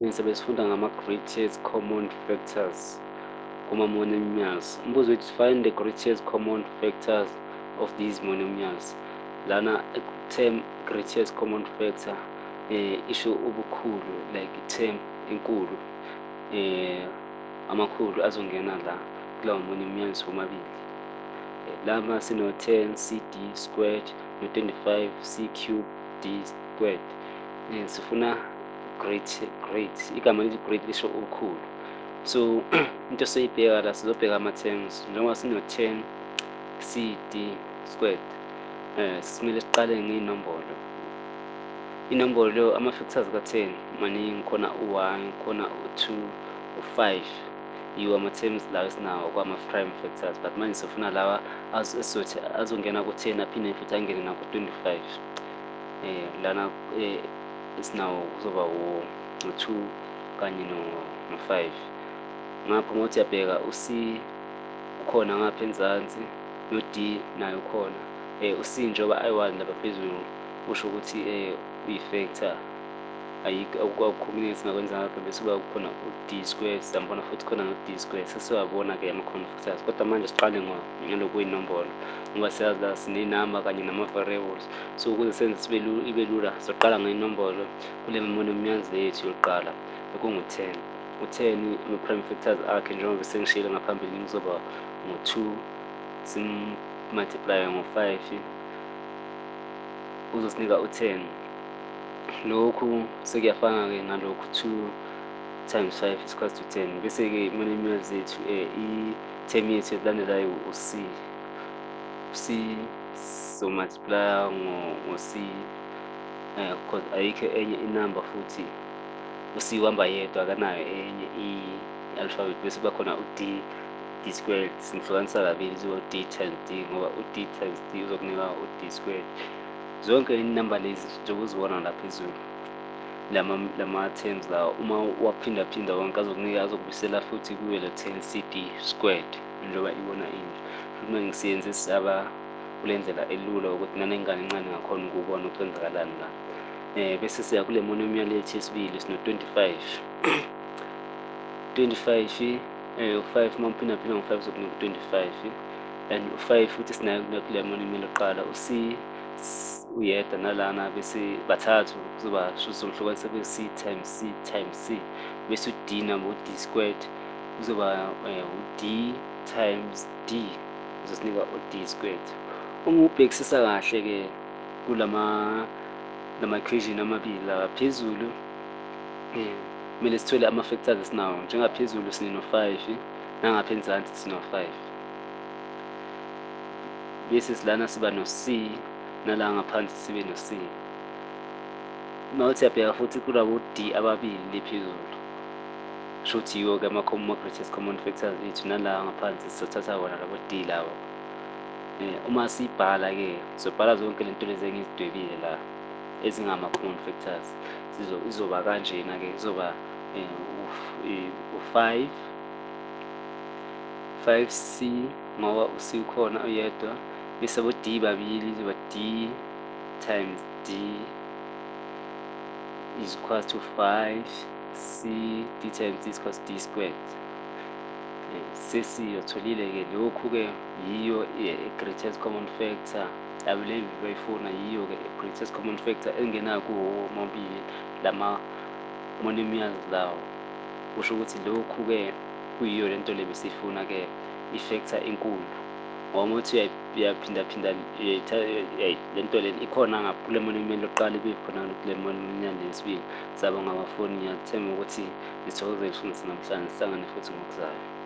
Ngizobe sifunda ngama-greatest common factors kuma-monomials. Umbuzo wethu, find the greatest common factors of these monomials. Lana term greatest common factor isho ubukhulu, like term enkulu, amakhulu azongena la kulawo monomials womabili. Lama sino 10 cd squared no 25 c cube d squared. Sifuna great, igama lithi great lisho ubukhulu. So into seyibheka la, sizobheka ama-terms njengoba sino-10 cd squared. Simele siqale ngey'nombolo. Inombolo, ama-factors ka-10 maningi, khona u-1, khona u-2, u-5. Yiwo ama-terms lawa esinawo kwama-prime factors, but manje sifuna lawa esizothi azongena ku-10 aphinde futhi angene naku-25. Lana esinawo kuzoba u-2 kanye no-5. Ngapha ngothi uyabheka u-C ukhona ngapha enzansi, no-D nayo ukhona. U-C njengoba ayi-1 lapha phezulu usho ukuthi uyi-factor, akukho kuningi esingakwenza ngapha, bese kuba khona u-D squared. Siyambona futhi khona no-D squared. Sesiyabona-ke ama-common factors, kodwa manje siqale ngalokhu kuyinombolo ngoba siyazi la sinenamba kanye nama-variables. So ukuze senze ibe lula, sizoqala ngey'nombolo kule monomials yethu yokuqala ekungu-10. U-10 ama-prime factors akhe njengoba sengishilo ngaphambili kuzoba ngo-2 sim-multiply ngo-5 uzosinika u-10. Lokhu sekuyafana-ke nalokhu 2 times 5 is equals to 10. Bese-ke monomials zethu i-term yethu elandelayo u-C. C so-multiply ngo-C because ayikho enye inamba futhi. U-C uhamba yedwa, akanayo enye i-alphabet. Bese kuba khona u-D squared, simhlukanisa kabili kuzoba u-D times D ngoba u-D times D uzokunika u-D squared. Zonke inamba lezi njengoba uzibona la phezulu, lama-terms lawa uma waphindaphinda wonke azokubuyisela futhi kuyo le 10 cd squared njengoba ibona inje. Futhi manje ngisiyenzisa kule ndlela elula ukuthi nanengane encane ngakhona ukubona ukuthi kwenzakalani la. Bese siya kule monomial yethu yesibili sino-25. 25 u-5 uma uphindaphinda ngo-5 uzokunika u-25, and u-5 futhi sinayo kule monomial yokuqala. U-C uyedwa nalana, bese bathathu kuzoba sizomhlukanisa kwe-C times C times C. Bese u-D nabo u-D squared kuzoba u-D times D uzosinika u-D squared. Uma ubhekisisa kahle-ke lama-equation amabili la phezulu, kumele sithole ama-factors esinawo. Njengaphezulu sino-5 nangapha enzansi sino-5. Bese silana siba no-C nala ngaphansi sibe no-C. Mawuthi uyabheka futhi kulabo D ababili le phezulu, shuthi yiwo-ke ama-greatest common factors ethu. Nala ngaphansi sizothatha wona labo D labo. Uma sibhala-ke sizobhala zonke lento lezi engizidwebile la ezingama-common factors. Izoba kanjena-ke, izoba u-5, 5C ngoba u-C ukhona uyedwa. Bese abo D babili izoba D times D is equals to 5C. D times D is equals to D squared. Sesiyotholile-ke lokhu-ke yiyo i-greatest common factor. I believe bayifuna yiyo-ke i-greatest common factor engena kuwo mabili lama-monomials lawo. Kusho ukuthi lokhu-ke kuyiyo lento le besifuna-ke, i-factor enkulu. Ngoba uma uthi uyaphindaphinda lento le ikhona kule monomial yokuqala ibe khona kule monomial yesibili. Siyabonga abafuni, ngiyathemba ukuthi nithokozile ukufundisa namhlanje. Sihlangane futhi ngokuzayo.